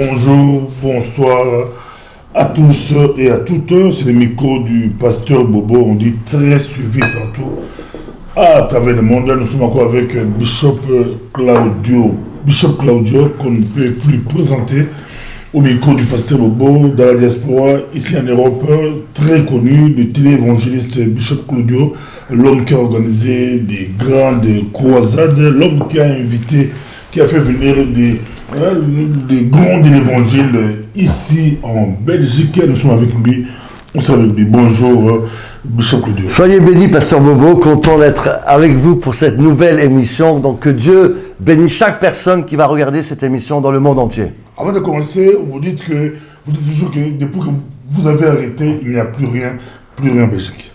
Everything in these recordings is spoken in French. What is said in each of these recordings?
Bonjour, bonsoir à tous et à toutes. C'est le micro du pasteur Bobo. On dit très suivi partout à travers le monde. Là, nous sommes encore avec Bishop Claudio. Bishop Claudio, qu'on ne peut plus présenter au micro du pasteur Bobo dans la diaspora, ici en Europe, très connu, le télé-évangéliste Bishop Claudio, l'homme qui a organisé des grandes croisades, l'homme qui a invité, qui a fait venir des grands de l'évangile ici en Belgique. Nous sommes avec lui. On s'est avec lui. Bonjour, Bishop Claudio. Soyez bénis, pasteur Bobo, content d'être avec vous pour cette nouvelle émission. Donc que Dieu bénisse chaque personne qui va regarder cette émission dans le monde entier. Avant de commencer, vous dites toujours que depuis que vous avez arrêté, il n'y a plus rien en Belgique.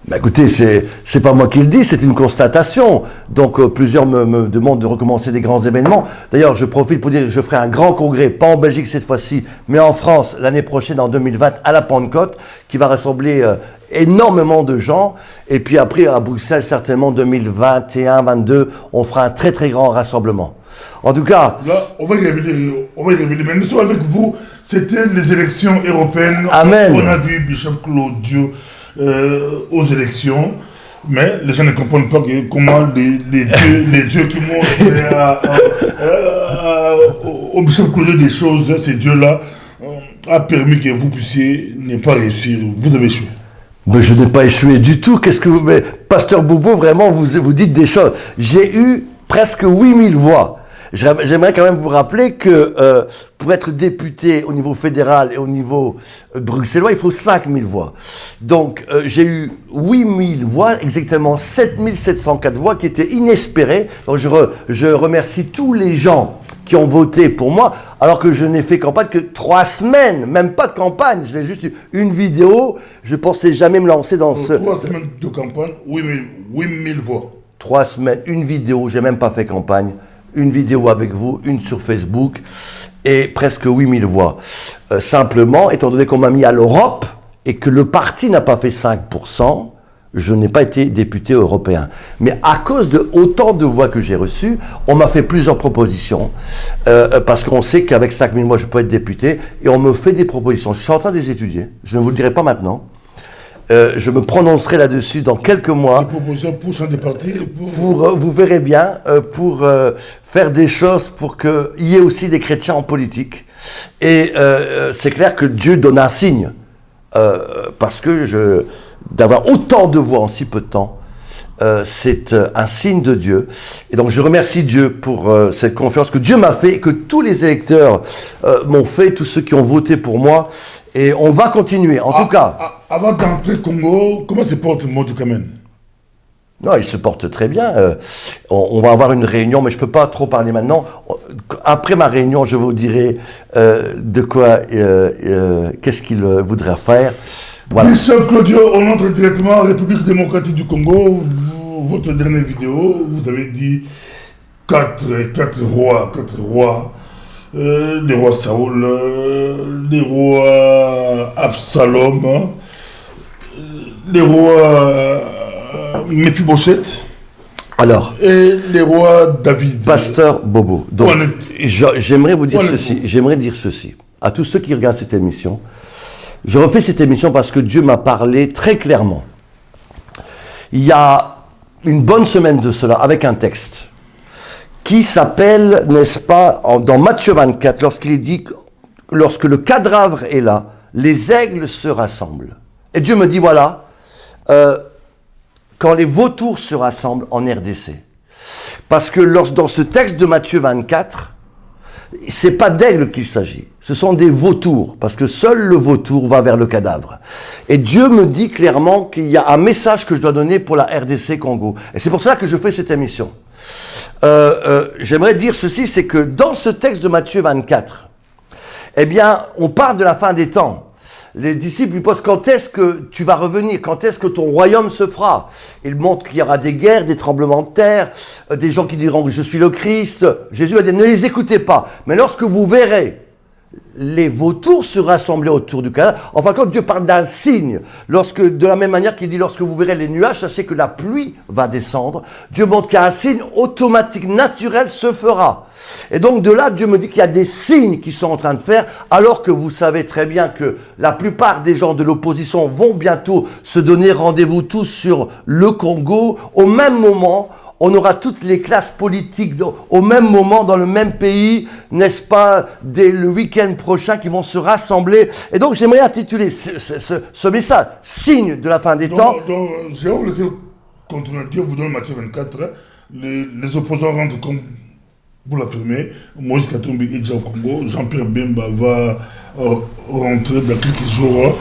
Bah écoutez, c'est pas moi qui le dis, c'est une constatation. Donc plusieurs me demandent de recommencer des grands événements. D'ailleurs, je profite pour dire que je ferai un grand congrès, pas en Belgique cette fois-ci, mais en France l'année prochaine, en 2020, à la Pentecôte, qui va rassembler énormément de gens. Et puis après, à Bruxelles, certainement 2021-22, on fera un très très grand rassemblement. En tout cas... Là, on va y révéler. Mais nous sommes avec vous. C'était les élections européennes. Amen. On a vu Bishop Claudio aux élections. Mais les gens ne comprennent pas comment les dieux qui montrent au Bishop Claudio des choses, ces dieux-là, a permis que vous puissiez ne pas réussir. Vous avez échoué. Mais je n'ai pas échoué du tout. Qu'est-ce que vous... Mais, pasteur Bobo, vraiment, vous dites des choses. J'ai eu presque 8000 voix. J'aimerais quand même vous rappeler que pour être député au niveau fédéral et au niveau bruxellois, il faut 5000 voix. Donc j'ai eu 8000 voix, exactement 7704 voix qui étaient inespérées. Donc je remercie tous les gens qui ont voté pour moi, alors que je n'ai fait campagne que 3 semaines, même pas de campagne. J'ai juste eu une vidéo, je pensais jamais me lancer dans ce... 3 semaines de campagne, 8000 voix. 3 semaines, une vidéo, j'ai même pas fait campagne. Une vidéo avec vous, une sur Facebook, et presque 8000 voix. Simplement, étant donné qu'on m'a mis à l'Europe, et que le parti n'a pas fait 5%, je n'ai pas été député européen. Mais à cause de autant de voix que j'ai reçues, on m'a fait plusieurs propositions, parce qu'on sait qu'avec 5000 voix, je peux être député, et on me fait des propositions. Je suis en train de les étudier, je ne vous le dirai pas maintenant. Je me prononcerai là-dessus dans quelques mois. Des propositions pour changer de parti vous verrez bien, pour faire des choses pour qu'il y ait aussi des chrétiens en politique. Et c'est clair que Dieu donne un signe. Parce que d'avoir autant de voix en si peu de temps, c'est un signe de Dieu. Et donc je remercie Dieu pour cette confiance que Dieu m'a fait, et que tous les électeurs m'ont fait, tous ceux qui ont voté pour moi. Et on va continuer, en tout cas. Avant d'entrer au Congo, comment se porte Modi Kamen? Non, il se porte très bien. On va avoir une réunion, mais je ne peux pas trop parler maintenant. Après ma réunion, je vous dirai de quoi, qu'est-ce qu'il voudrait faire. Voilà. Bishop Claudio, on entre directement en République démocratique du Congo. Votre dernière vidéo, vous avez dit quatre rois. Les rois Saoul, les rois Absalom, les rois Mephibosheth. Alors, et les rois David. Pasteur Bobo. Donc, j'aimerais vous dire ceci. J'aimerais dire ceci à tous ceux qui regardent cette émission. Je refais cette émission parce que Dieu m'a parlé très clairement. Il y a une bonne semaine de cela, avec un texte qui s'appelle, n'est-ce pas, dans Matthieu 24, lorsqu'il est dit, lorsque le cadavre est là, les aigles se rassemblent. Et Dieu me dit, voilà, quand les vautours se rassemblent en RDC. Parce que dans ce texte de Matthieu 24, c'est pas d'aigles qu'il s'agit, ce sont des vautours, parce que seul le vautour va vers le cadavre. Et Dieu me dit clairement qu'il y a un message que je dois donner pour la RDC Congo. Et c'est pour cela que je fais cette émission. J'aimerais dire ceci, c'est que dans ce texte de Matthieu 24, eh bien, on parle de la fin des temps. Les disciples lui posent, quand est-ce que tu vas revenir? Quand est-ce que ton royaume se fera? Il montre qu'il y aura des guerres, des tremblements de terre, des gens qui diront que je suis le Christ. Jésus a dit, ne les écoutez pas. Mais lorsque vous verrez les vautours se rassemblaient autour du cadavre. Enfin, quand Dieu parle d'un signe, de la même manière qu'il dit, lorsque vous verrez les nuages, sachez que la pluie va descendre. Dieu montre qu'un signe automatique, naturel se fera. Et donc de là, Dieu me dit qu'il y a des signes qui sont en train de faire, alors que vous savez très bien que la plupart des gens de l'opposition vont bientôt se donner rendez-vous tous sur le Congo. Au même moment, on aura toutes les classes politiques au même moment, dans le même pays, n'est-ce pas, dès le week-end prochain, qui vont se rassembler. Et donc, j'aimerais intituler ce message, signe de la fin des temps. Donc, je vais vous laisser continuer. Dieu vous donne Matthieu 24. Les opposants rentrent comme vous l'affirmez. Moïse Katumbi est déjà au Congo. Jean-Pierre Bemba va rentrer dans quelques jours.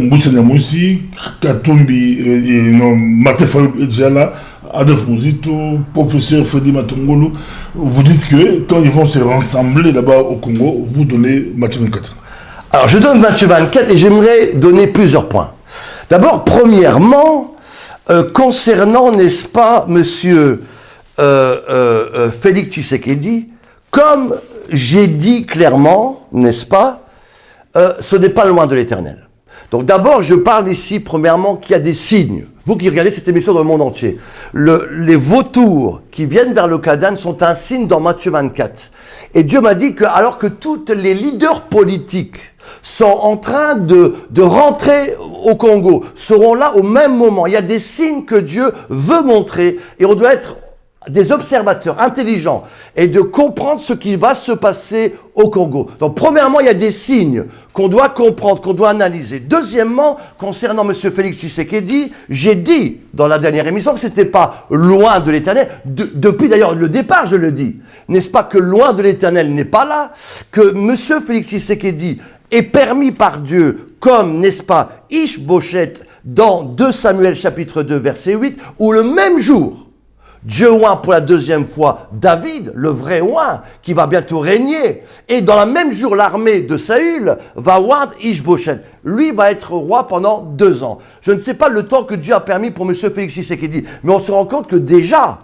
Moussa Nyamousi, Katumbi, Martin Fayou est déjà là. Adolphe Mouzito, professeur Freddy Matongolo, vous dites que quand ils vont se rassembler là-bas au Congo, vous donnez Matthieu 24. Alors je donne Matthieu 24 et j'aimerais donner plusieurs points. D'abord, premièrement, concernant, n'est-ce pas, monsieur Félix Tshisekedi, comme j'ai dit clairement, n'est-ce pas, ce n'est pas loin de l'Éternel. Donc d'abord, je parle ici, premièrement, qu'il y a des signes. Vous qui regardez cette émission dans le monde entier, les vautours qui viennent vers le Canaan sont un signe dans Matthieu 24. Et Dieu m'a dit que, alors que tous les leaders politiques sont en train de rentrer au Congo, seront là au même moment, il y a des signes que Dieu veut montrer et on doit être des observateurs intelligents et de comprendre ce qui va se passer au Congo. Donc, premièrement, il y a des signes qu'on doit comprendre, qu'on doit analyser. Deuxièmement, concernant M. Félix Tshisekedi, j'ai dit dans la dernière émission que c'était pas loin de l'Éternel. Depuis d'ailleurs le départ, je le dis. N'est-ce pas que loin de l'Éternel n'est pas là, que M. Félix Tshisekedi est permis par Dieu, comme, n'est-ce pas, Ish-Boshet dans 2 Samuel chapitre 2 verset 8, où le même jour, Dieu oint pour la deuxième fois David, le vrai oint, qui va bientôt régner. Et dans le même jour, l'armée de Saül va oindre Ish-Boshet. Lui va être roi pendant 2 ans. Je ne sais pas le temps que Dieu a permis pour M. Félix Tshisekedi, mais on se rend compte que déjà,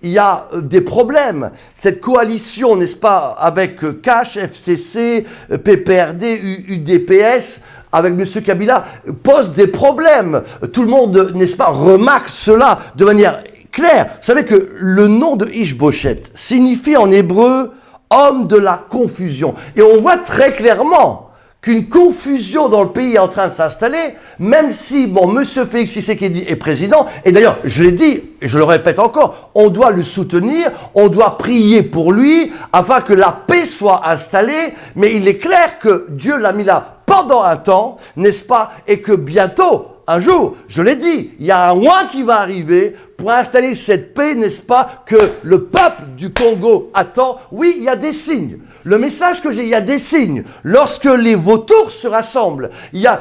il y a des problèmes. Cette coalition, n'est-ce pas, avec CACH, FCC, PPRD, UDPS, avec M. Kabila, pose des problèmes. Tout le monde, n'est-ce pas, remarque cela de manière claire. Vous savez que le nom de Ish-Boshet signifie en hébreu « homme de la confusion ». Et on voit très clairement qu'une confusion dans le pays est en train de s'installer, même si, M. Félix Tshisekedi est président, et d'ailleurs, je l'ai dit, et je le répète encore, on doit le soutenir, on doit prier pour lui, afin que la paix soit installée, mais il est clair que Dieu l'a mis là pendant un temps, n'est-ce pas, et que bientôt, un jour, je l'ai dit, il y a un oint qui va arriver pour installer cette paix, n'est-ce pas, que le peuple du Congo attend. Oui, il y a des signes. Le message que j'ai, il y a des signes. Lorsque les vautours se rassemblent, il y a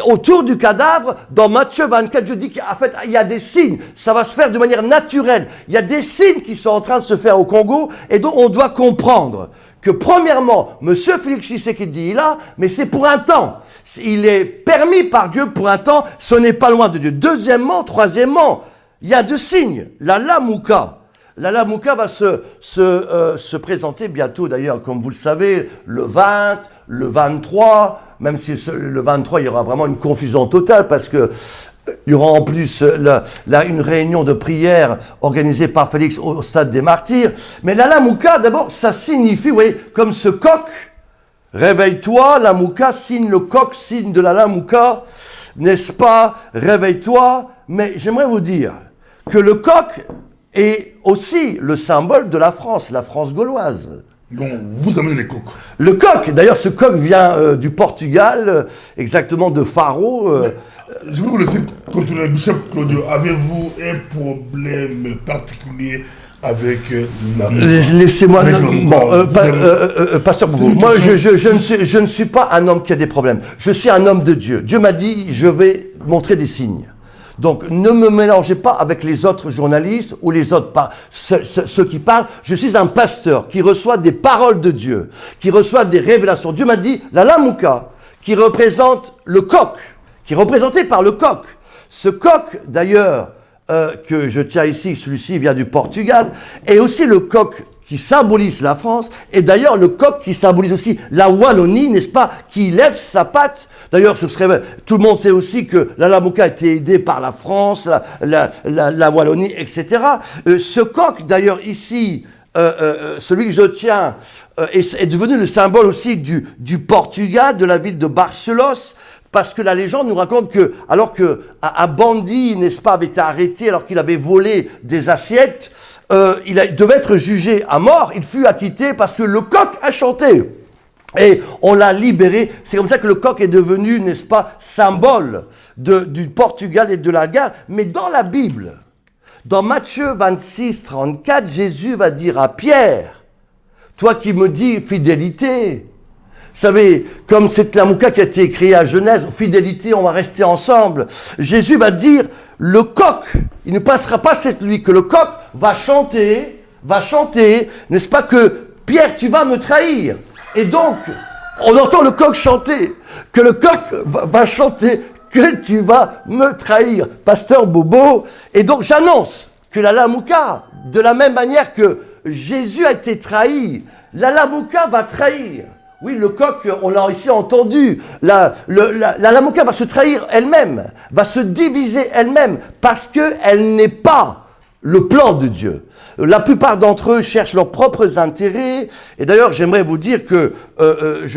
autour du cadavre, dans Matthieu 24, je dis qu'en fait, il y a des signes. Ça va se faire de manière naturelle. Il y a des signes qui sont en train de se faire au Congo, et donc on doit comprendre que premièrement, M. Félix Tshisekedi est là, mais c'est pour un temps. Il est permis par Dieu pour un temps, ce n'est pas loin de Dieu. Deuxièmement, troisièmement, il y a 2 signes. La Lamouka. La Lamouka va se présenter bientôt, d'ailleurs, comme vous le savez, le 20, le 23, même si le 23, il y aura vraiment une confusion totale, parce que il y aura en plus une réunion de prière organisée par Félix au stade des Martyrs. Mais la Lamouka, d'abord, ça signifie, vous voyez, comme ce coq, réveille-toi, Lamouka, signe le coq, signe de la Lamouka, n'est-ce pas, réveille-toi. Mais j'aimerais vous dire que le coq est aussi le symbole de la France gauloise. Donc, vous amenez les coqs. Le coq, d'ailleurs, ce coq vient du Portugal, exactement de Faro. Je vais vous laisser continuer. Bishop Claudio, avez-vous un problème particulier avec la... Laissez-moi... Pasteur Boubou, moi, je ne suis pas un homme qui a des problèmes. Je suis un homme de Dieu. Dieu m'a dit, je vais montrer des signes. Donc, ne me mélangez pas avec les autres journalistes ou les autres, ceux qui parlent. Je suis un pasteur qui reçoit des paroles de Dieu, qui reçoit des révélations. Dieu m'a dit, la Lamouka, qui représente le coq, qui est représenté par le coq. Ce coq, d'ailleurs, que je tiens ici, celui-ci vient du Portugal, et aussi le coq qui symbolise la France, et d'ailleurs le coq qui symbolise aussi la Wallonie, n'est-ce pas, qui lève sa patte. D'ailleurs, tout le monde sait aussi que l'Alamouka a été aidé par la France, la Wallonie, etc. Ce coq, d'ailleurs, ici, celui que je tiens, est devenu le symbole aussi du Portugal, de la ville de Barcelos, parce que la légende nous raconte que, alors que un bandit, n'est-ce pas, avait été arrêté alors qu'il avait volé des assiettes, il devait être jugé à mort, il fut acquitté parce que le coq a chanté. Et on l'a libéré. C'est comme ça que le coq est devenu, n'est-ce pas, symbole du Portugal et de la guerre. Mais dans la Bible, dans Matthieu 26, 34, Jésus va dire à Pierre, « Toi qui me dis fidélité », vous savez, comme c'est la Mouka qui a été écrit à Genèse, fidélité, on va rester ensemble. Jésus va dire, le coq, il ne passera pas cette nuit, que le coq va chanter, n'est-ce pas, que Pierre, tu vas me trahir. Et donc, on entend le coq chanter, que le coq va chanter, que tu vas me trahir, pasteur Bobo. Et donc, j'annonce que la Lamouka, de la même manière que Jésus a été trahi, la Lamouka va trahir. Oui, le coq, on l'a ici entendu, la Lamouka va se trahir elle-même, va se diviser elle-même, parce qu'elle n'est pas le plan de Dieu. La plupart d'entre eux cherchent leurs propres intérêts, et d'ailleurs j'aimerais vous dire que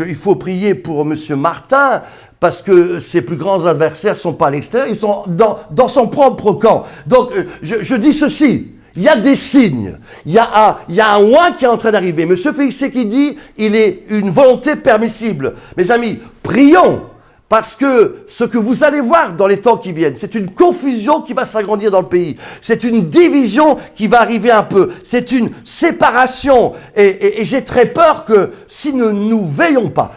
il faut prier pour Monsieur Martin, parce que ses plus grands adversaires sont pas à l'extérieur, ils sont dans son propre camp. Donc je dis ceci. Il y a des signes. Il y a un ouin qui est en train d'arriver. Monsieur Félix Tshisekedi, il est une volonté permissible. Mes amis, prions. Parce que ce que vous allez voir dans les temps qui viennent, c'est une confusion qui va s'agrandir dans le pays. C'est une division qui va arriver un peu. C'est une séparation. Et j'ai très peur que si nous veillons pas,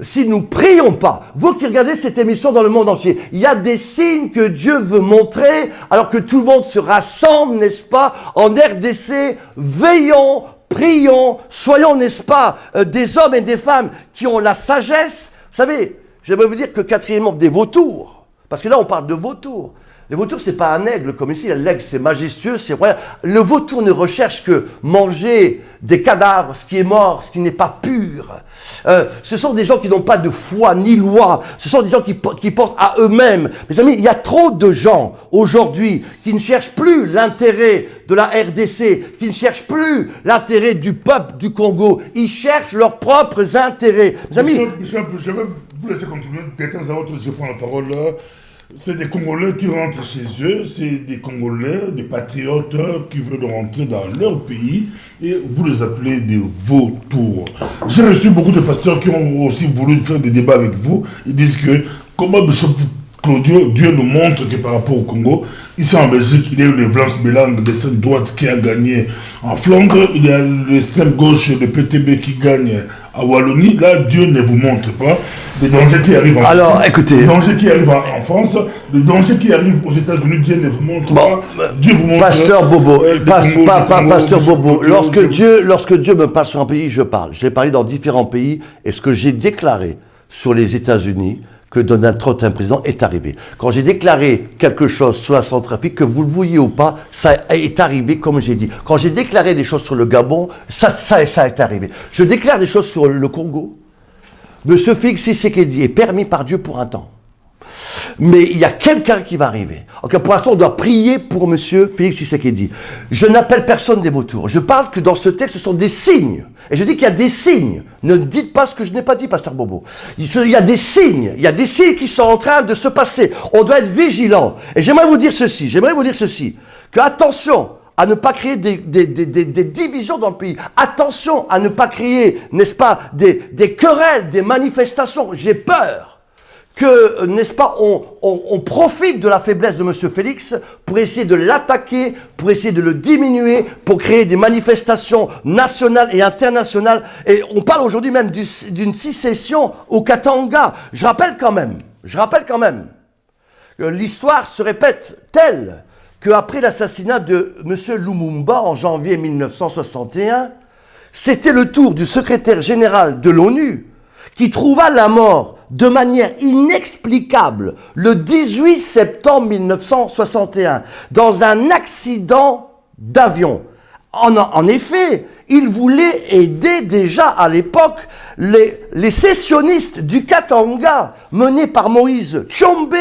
si nous prions pas, vous qui regardez cette émission dans le monde entier, il y a des signes que Dieu veut montrer alors que tout le monde se rassemble, n'est-ce pas, en RDC. Veillons, prions, soyons, n'est-ce pas, des hommes et des femmes qui ont la sagesse. Vous savez, j'aimerais vous dire que quatrièmement, des vautours, parce que là on parle de vautours. Les vautours, c'est pas un aigle comme ici, l'aigle c'est majestueux, c'est royal. Le vautour ne recherche que manger des cadavres, ce qui est mort, ce qui n'est pas pur. Ce sont des gens qui n'ont pas de foi ni loi, ce sont des gens qui pensent à eux-mêmes. Mes amis, il y a trop de gens aujourd'hui qui ne cherchent plus l'intérêt de la RDC, qui ne cherchent plus l'intérêt du peuple du Congo, ils cherchent leurs propres intérêts. Mes amis, Bishop, je vais vous laisser continuer. De temps à autre, je prends la parole là. C'est des Congolais qui rentrent chez eux, c'est des Congolais, des patriotes qui veulent rentrer dans leur pays et vous les appelez des vautours. J'ai reçu beaucoup de pasteurs qui ont aussi voulu faire des débats avec vous. Ils disent que, comment Bishop Claudio, Dieu nous montre que par rapport au Congo, ici en Belgique, il y a eu les Vlaams Bélang d'extrême droite qui a gagné en Flandre, il y a l'extrême gauche de PTB qui gagne à Wallonie. Là, Dieu ne vous montre pas les dangers qui arrivent les dangers qui arrivent en France, les dangers qui arrivent aux États-Unis. Dieu ne vous montre pas. Dieu vous montre. Pasteur Bobo, Pasteur Bobo, lorsque Dieu me parle sur un pays, je parle. Je l'ai parlé dans différents pays, et ce que j'ai déclaré sur les États-Unis, que Donald Trump, un président, est arrivé. Quand j'ai déclaré quelque chose sur la Centrafrique, que vous le vouliez ou pas, ça est arrivé comme j'ai dit. Quand j'ai déclaré des choses sur le Gabon, ça est arrivé. Je déclare des choses sur le Congo. Monsieur Félix Tshisekedi est permis par Dieu pour un temps. Mais il y a quelqu'un qui va arriver. Okay, pour l'instant, on doit prier pour Monsieur Félix Tshisekedi. Je n'appelle personne des vautours. Je parle que dans ce texte, ce sont des signes. Et je dis qu'il y a des signes. Ne dites pas ce que je n'ai pas dit, Pasteur Bobo. Il y a des signes. Il y a des signes qui sont en train de se passer. On doit être vigilant. Et j'aimerais vous dire ceci. Que attention à ne pas créer des divisions dans le pays. Attention à ne pas créer, n'est-ce pas, des querelles, des manifestations. J'ai peur que, n'est-ce pas, on profite de la faiblesse de M. Félix pour essayer de l'attaquer, pour essayer de le diminuer, pour créer des manifestations nationales et internationales. Et on parle aujourd'hui même d'une sécession au Katanga. Je rappelle quand même que l'histoire se répète telle qu'après l'assassinat de M. Lumumba en janvier 1961, c'était le tour du secrétaire général de l'ONU qui trouva la mort de manière inexplicable le 18 septembre 1961 dans un accident d'avion. En effet, il voulait aider déjà à l'époque les sécessionnistes du Katanga, menés par Moïse Tshombe.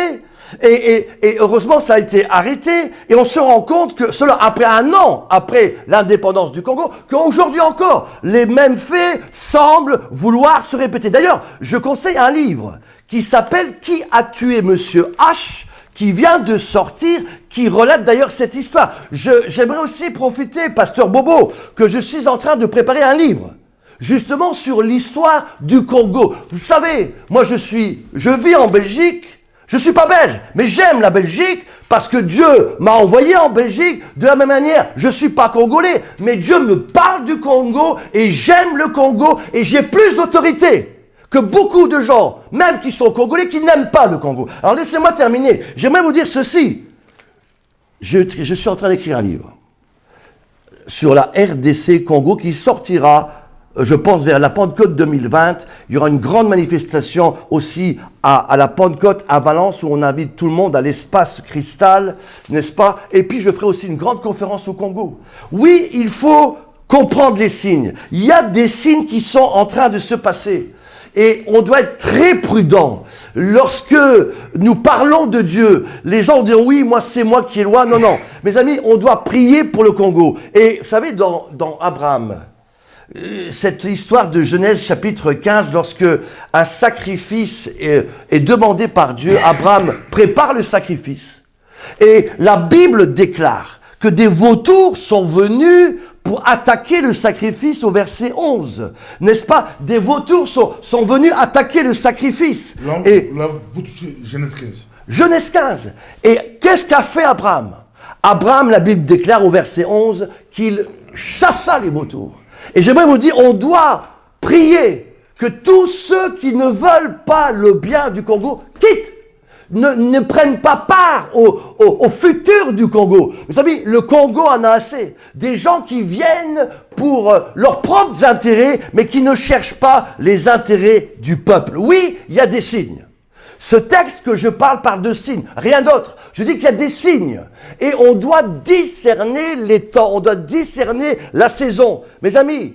Et heureusement, ça a été arrêté. Et on se rend compte que cela, après un an, après l'indépendance du Congo, qu'aujourd'hui encore, les mêmes faits semblent vouloir se répéter. D'ailleurs, je conseille un livre qui s'appelle « Qui a tué Monsieur H ?» qui vient de sortir, qui relate d'ailleurs cette histoire. J'aimerais aussi profiter, Pasteur Bobo, que je suis en train de préparer un livre, justement sur l'histoire du Congo. Vous savez, moi je vis en Belgique, je suis pas belge, mais j'aime la Belgique parce que Dieu m'a envoyé en Belgique. De la même manière, je suis pas congolais, mais Dieu me parle du Congo et j'aime le Congo et j'ai plus d'autorité que beaucoup de gens, même qui sont congolais, qui n'aiment pas le Congo. Alors laissez-moi terminer. J'aimerais vous dire ceci. Je suis en train d'écrire un livre sur la RDC Congo qui sortira, je pense, vers la Pentecôte 2020. Il y aura une grande manifestation aussi à la Pentecôte à Valence où on invite tout le monde à l'espace cristal, n'est-ce pas? Et puis je ferai aussi une grande conférence au Congo. Oui, il faut comprendre les signes. Il y a des signes qui sont en train de se passer. Et on doit être très prudent. Lorsque nous parlons de Dieu, les gens diront oui, moi c'est moi qui est loin. Non, non. Mes amis, on doit prier pour le Congo. Et vous savez, dans Abraham, cette histoire de Genèse chapitre 15, lorsque un sacrifice est demandé par Dieu, Abraham prépare le sacrifice. Et la Bible déclare que des vautours sont venus pour attaquer le sacrifice au verset 11. N'est-ce pas? Des vautours sont venus attaquer le sacrifice. Là, vous touchez Genèse 15. Genèse 15. Et qu'est-ce qu'a fait Abraham? Abraham, la Bible déclare au verset 11 qu'il chassa les vautours. Et j'aimerais vous dire, on doit prier que tous ceux qui ne veulent pas le bien du Congo quittent. Ne prennent pas part au futur du Congo. Vous savez, le Congo en a assez. Des gens qui viennent pour leurs propres intérêts, mais qui ne cherchent pas les intérêts du peuple. Oui, il y a des signes. Ce texte que je parle de signes, rien d'autre. Je dis qu'il y a des signes. Et on doit discerner les temps, on doit discerner la saison. Mes amis,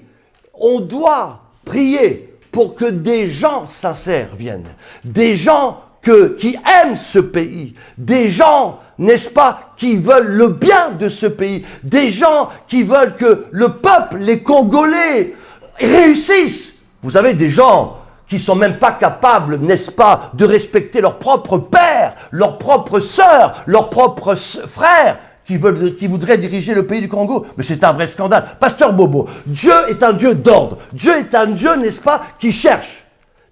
on doit prier pour que des gens sincères viennent. Des gens qui aiment ce pays, des gens, n'est-ce pas, qui veulent le bien de ce pays, des gens qui veulent que le peuple, les Congolais, réussissent. Vous avez des gens qui sont même pas capables, n'est-ce pas, de respecter leur propre père, leur propre sœur, leur propre frère, qui voudraient diriger le pays du Congo. Mais c'est un vrai scandale. Pasteur Bobo, Dieu est un Dieu d'ordre. Dieu est un Dieu, n'est-ce pas, qui cherche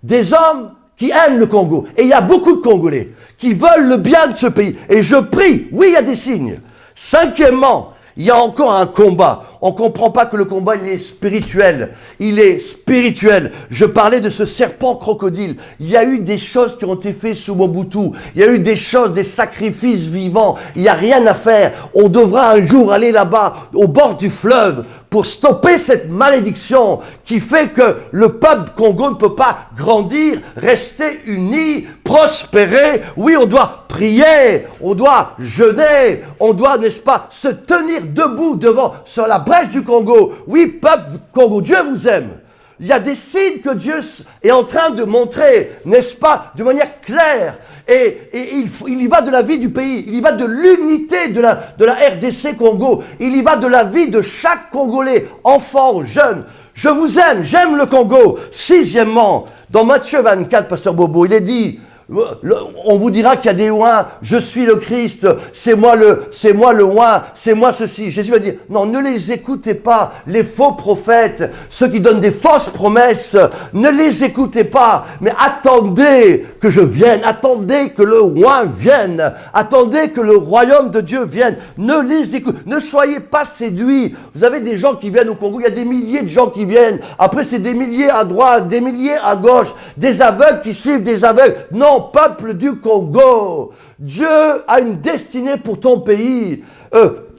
des hommes qui aiment le Congo. Et il y a beaucoup de Congolais qui veulent le bien de ce pays. Et je prie, oui, il y a des signes. Cinquièmement, il y a encore un combat. On ne comprend pas que le combat, il est spirituel. Il est spirituel. Je parlais de ce serpent crocodile. Il y a eu des choses qui ont été faites sous Mobutu. Il y a eu des choses, des sacrifices vivants. Il n'y a rien à faire. On devra un jour aller là-bas, au bord du fleuve, pour stopper cette malédiction qui fait que le peuple congo ne peut pas grandir, rester uni, prospérer. Oui, on doit prier, on doit jeûner, on doit, n'est-ce pas, se tenir debout sur la brèche du Congo. Oui, peuple Congo, Dieu vous aime. Il y a des signes que Dieu est en train de montrer, n'est-ce pas, de manière claire. Et il y va de la vie du pays, il y va de l'unité de la RDC Congo, il y va de la vie de chaque Congolais, enfant, jeune. Je vous aime, j'aime le Congo. Sixièmement, dans Matthieu 24, Pasteur Bobo, il est dit, on vous dira qu'il y a des oins, je suis le Christ, c'est moi le oin, c'est moi ceci. Jésus va dire, non, ne les écoutez pas, les faux prophètes, ceux qui donnent des fausses promesses, ne les écoutez pas, mais attendez que je vienne, attendez que le oin vienne, attendez que le royaume de Dieu vienne, ne les écoutez, ne soyez pas séduits. Vous avez des gens qui viennent au Congo, il y a des milliers de gens qui viennent, après c'est des milliers à droite, des milliers à gauche, des aveugles qui suivent des aveugles. Non, peuple du Congo, Dieu a une destinée pour ton pays.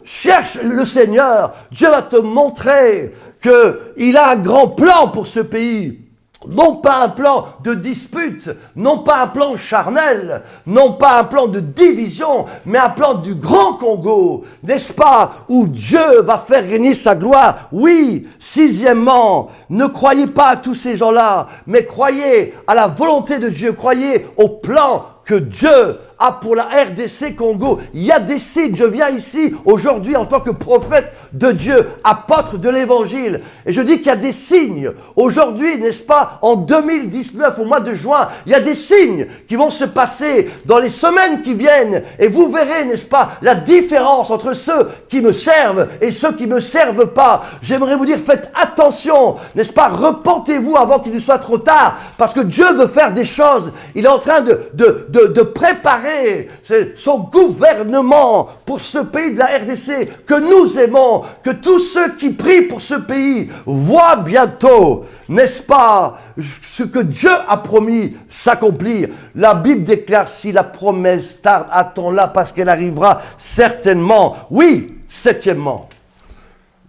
Cherche le Seigneur. Dieu va te montrer qu'il a un grand plan pour ce pays. Non pas un plan de dispute, non pas un plan charnel, non pas un plan de division, mais un plan du grand Congo, n'est-ce pas, où Dieu va faire régner sa gloire. Oui, sixièmement, ne croyez pas à tous ces gens-là, mais croyez à la volonté de Dieu, croyez au plan que Dieu a pour la RDC Congo. Il y a des signes. Je viens ici aujourd'hui en tant que prophète de Dieu, apôtre de l'évangile. Et je dis qu'il y a des signes. Aujourd'hui, n'est-ce pas, en 2019, au mois de juin, il y a des signes qui vont se passer dans les semaines qui viennent. Et vous verrez, n'est-ce pas, la différence entre ceux qui me servent et ceux qui ne me servent pas. J'aimerais vous dire, faites attention, n'est-ce pas, repentez-vous avant qu'il ne soit trop tard. Parce que Dieu veut faire des choses. Il est en train de préparer son gouvernement pour ce pays de la RDC que nous aimons, que tous ceux qui prient pour ce pays voient bientôt, n'est-ce pas, ce que Dieu a promis s'accomplir. La Bible déclare, si la promesse tarde, attends-la parce qu'elle arrivera certainement. Oui, septièmement,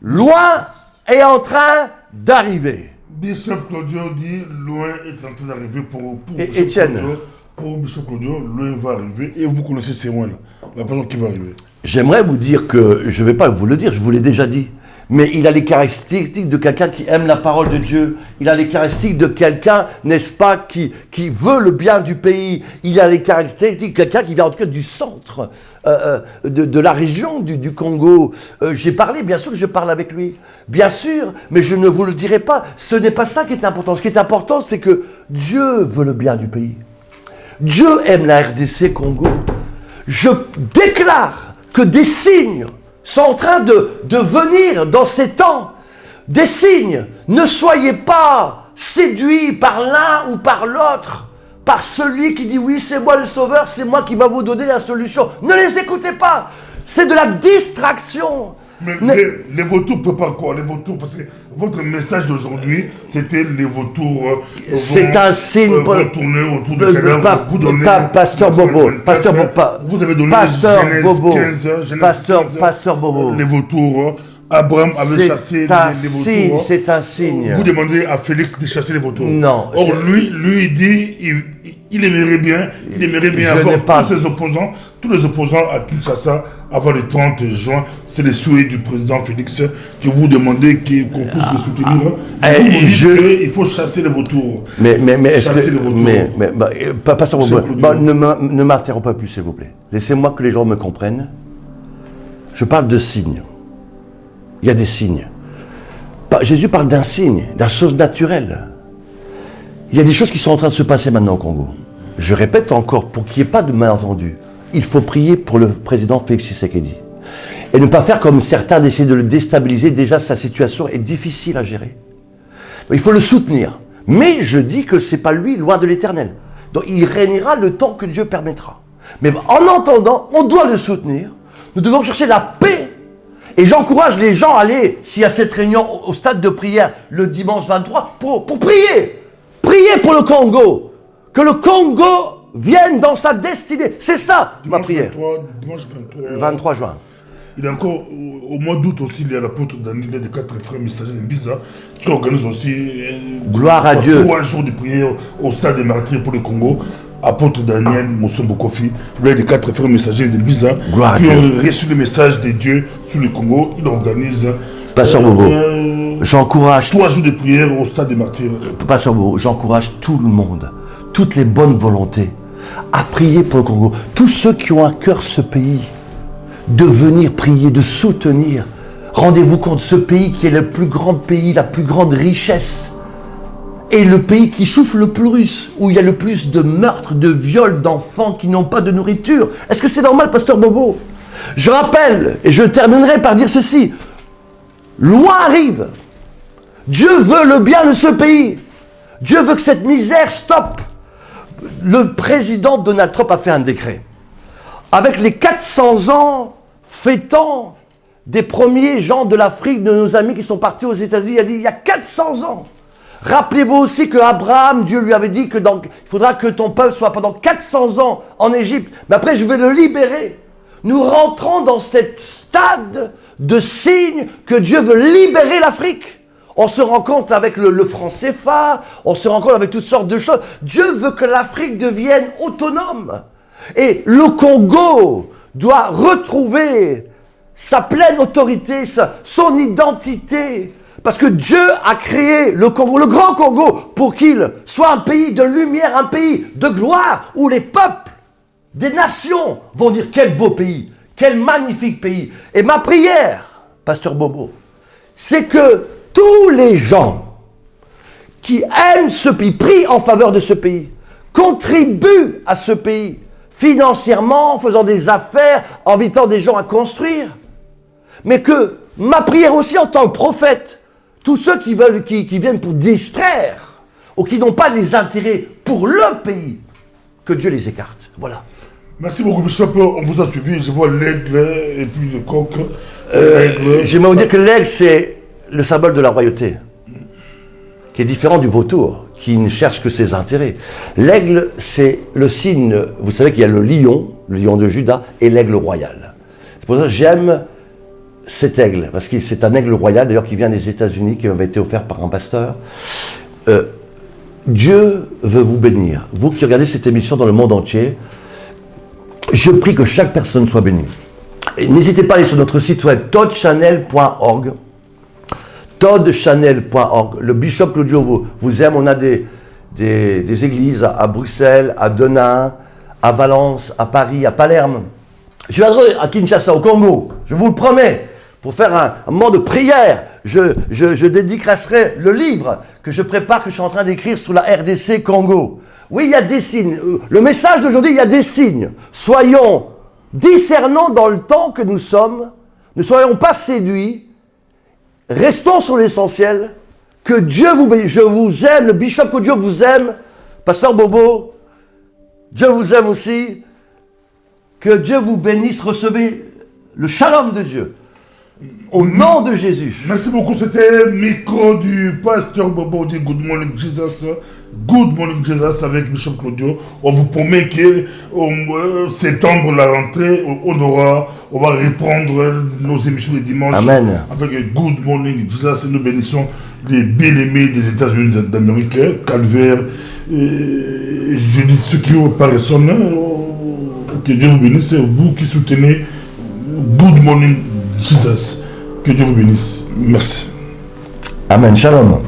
loin est en train d'arriver. Bishop Claudio dit, loin est en train d'arriver pour Étienne. Claudio. Pour Bishop Claudio, loin va arriver et vous connaissez ces mots-là, la personne qui va arriver. J'aimerais vous dire que, je ne vais pas vous le dire, je vous l'ai déjà dit, mais il a les caractéristiques de quelqu'un qui aime la parole de Dieu. Il a les caractéristiques de quelqu'un, n'est-ce pas, qui veut le bien du pays. Il a les caractéristiques de quelqu'un qui vient en tout cas du centre de la région du Congo. J'ai parlé, bien sûr que je parle avec lui, bien sûr, mais je ne vous le dirai pas. Ce n'est pas ça qui est important. Ce qui est important, c'est que Dieu veut le bien du pays. Dieu aime la RDC Congo. Je déclare que des signes sont en train de venir dans ces temps. Des signes. Ne soyez pas séduits par l'un ou par l'autre, par celui qui dit oui, c'est moi le sauveur, c'est moi qui va vous donner la solution. Ne les écoutez pas. C'est de la distraction. Mais les vautours préparent quoi? Les vautours, parce que votre message d'aujourd'hui, c'était les vautours. C'est un signe pour tourner autour de cadavres. Vous donnez. Pasteur Bobo. Pasteur Bobo. Vous avez donné Pasteur Genèse Bobo. 15, Pasteur Bobo. Les vautours. Abraham avait chassé les vautours. C'est un signe. Vous demandez à Félix de chasser les vautours. Non. Or, lui, il dit, il aimerait bien avoir tous les opposants à Kinshasa avant le 30 juin. C'est le souhait du président Félix que vous demandez qu'on puisse le soutenir. Vous dites qu'il faut chasser les vautours. Mais Pasteur Bobo, ne m'interrompez pas plus, s'il vous plaît. Laissez-moi que les gens me comprennent. Je parle de signes. Il y a des signes. Jésus parle d'un signe, d'une chose naturelle. Il y a des choses qui sont en train de se passer maintenant au Congo. Je répète encore, pour qu'il n'y ait pas de malentendu, il faut prier pour le président Félix Tshisekedi. Et ne pas faire comme certains d'essayer de le déstabiliser. Déjà, sa situation est difficile à gérer. Donc, il faut le soutenir. Mais je dis que ce n'est pas lui, loin de l'éternel. Donc il régnera le temps que Dieu permettra. Mais en entendant, on doit le soutenir. Nous devons chercher la paix. Et j'encourage les gens à aller, s'il y a cette réunion au stade de prière le dimanche 23, pour prier. Prier pour le Congo. Que le Congo vienne dans sa destinée. C'est ça, ma prière. Dimanche 23. Le 23 juin. Il y a encore, au mois d'août aussi, il y a l'apôtre Daniel des 4 frères messagers de Biza qui organise aussi gloire à Dieu. 3 jours de prière au stade des martyrs pour le Congo. Apôtre Daniel Mossombo Kofi, l'un des 4 frères messagers de Biza, qui ont reçu le message de Dieu sur le Congo. Il organise Pasteur Bobo, j'encourage 3 jours de prière au stade des martyrs. Pasteur Bobo, j'encourage tout le monde, toutes les bonnes volontés, à prier pour le Congo. Tous ceux qui ont à cœur ce pays, de venir prier, de soutenir. Rendez-vous compte, ce pays qui est le plus grand pays, la plus grande richesse, et le pays qui souffre le plus, où il y a le plus de meurtres, de viols, d'enfants qui n'ont pas de nourriture. Est-ce que c'est normal, Pasteur Bobo? Je rappelle, et je terminerai par dire ceci, loi arrive. Dieu veut le bien de ce pays. Dieu veut que cette misère stoppe. Le président Donald Trump a fait un décret. Avec les 400 ans fêtant des premiers gens de l'Afrique, de nos amis qui sont partis aux États-Unis, il a dit il y a 400 ans. Rappelez-vous aussi que Abraham, Dieu lui avait dit qu'il faudra que ton peuple soit pendant 400 ans en Égypte. Mais après, je vais le libérer. Nous rentrons dans cette stade de signe que Dieu veut libérer l'Afrique. On se rend compte avec le franc CFA, on se rend compte avec toutes sortes de choses. Dieu veut que l'Afrique devienne autonome. Et le Congo doit retrouver sa pleine autorité, son identité. Parce que Dieu a créé le Congo, le grand Congo, pour qu'il soit un pays de lumière, un pays de gloire, où les peuples des nations vont dire quel beau pays, quel magnifique pays. Et ma prière, Pasteur Bobo, c'est que tous les gens qui aiment ce pays, prient en faveur de ce pays, contribuent à ce pays, financièrement, en faisant des affaires, en invitant des gens à construire. Mais que ma prière aussi en tant que prophète, tous ceux qui viennent pour distraire, ou qui n'ont pas des intérêts pour le pays, que Dieu les écarte. Voilà. Merci beaucoup, Bishop. On vous a suivi. Je vois l'aigle et puis le coq. J'aimerais vous dire que l'aigle, c'est le symbole de la royauté, qui est différent du vautour, qui ne cherche que ses intérêts. L'aigle, c'est le signe, vous savez qu'il y a le lion de Juda, et l'aigle royal. C'est pour ça que j'aime cet aigle, parce que c'est un aigle royal, d'ailleurs, qui vient des États-Unis, qui m'avait été offert par un pasteur. Dieu veut vous bénir. Vous qui regardez cette émission dans le monde entier, je prie que chaque personne soit bénie. Et n'hésitez pas à aller sur notre site web toddchannel.org. toddchannel.org. Le Bishop Claudio vous aime. On a des églises à Bruxelles, à Denain, à Valence, à Paris, à Palerme. Je viendrai à Kinshasa, au Congo, je vous le promets, pour faire un moment de prière. Je dédicacerai le livre que je prépare, que je suis en train d'écrire sur la RDC Congo. Oui, il y a des signes. Le message d'aujourd'hui, il y a des signes. Soyons discernants dans le temps que nous sommes. Ne soyons pas séduits. Restons sur l'essentiel. Que Dieu vous bénisse. Je vous aime. Le Bishop que Dieu vous aime. Pasteur Bobo, Dieu vous aime aussi. Que Dieu vous bénisse. Recevez le shalom de Dieu. Au nom de Jésus. Merci beaucoup. C'était le micro du Pasteur Bobo dit Good Morning Jesus. Good Morning Jesus avec Bishop Claudio. On vous promet que septembre, la rentrée, on va reprendre nos émissions les dimanches. Amen. Avec Good Morning Jesus. Nous bénissons les bien-aimés des États-Unis d'Amérique, Calvaire. Je dis ceux qui ont par son que Dieu vous bénisse. Vous qui soutenez Good Morning Jesus. Que Dieu vous bénisse. Merci. Amen. Shalom.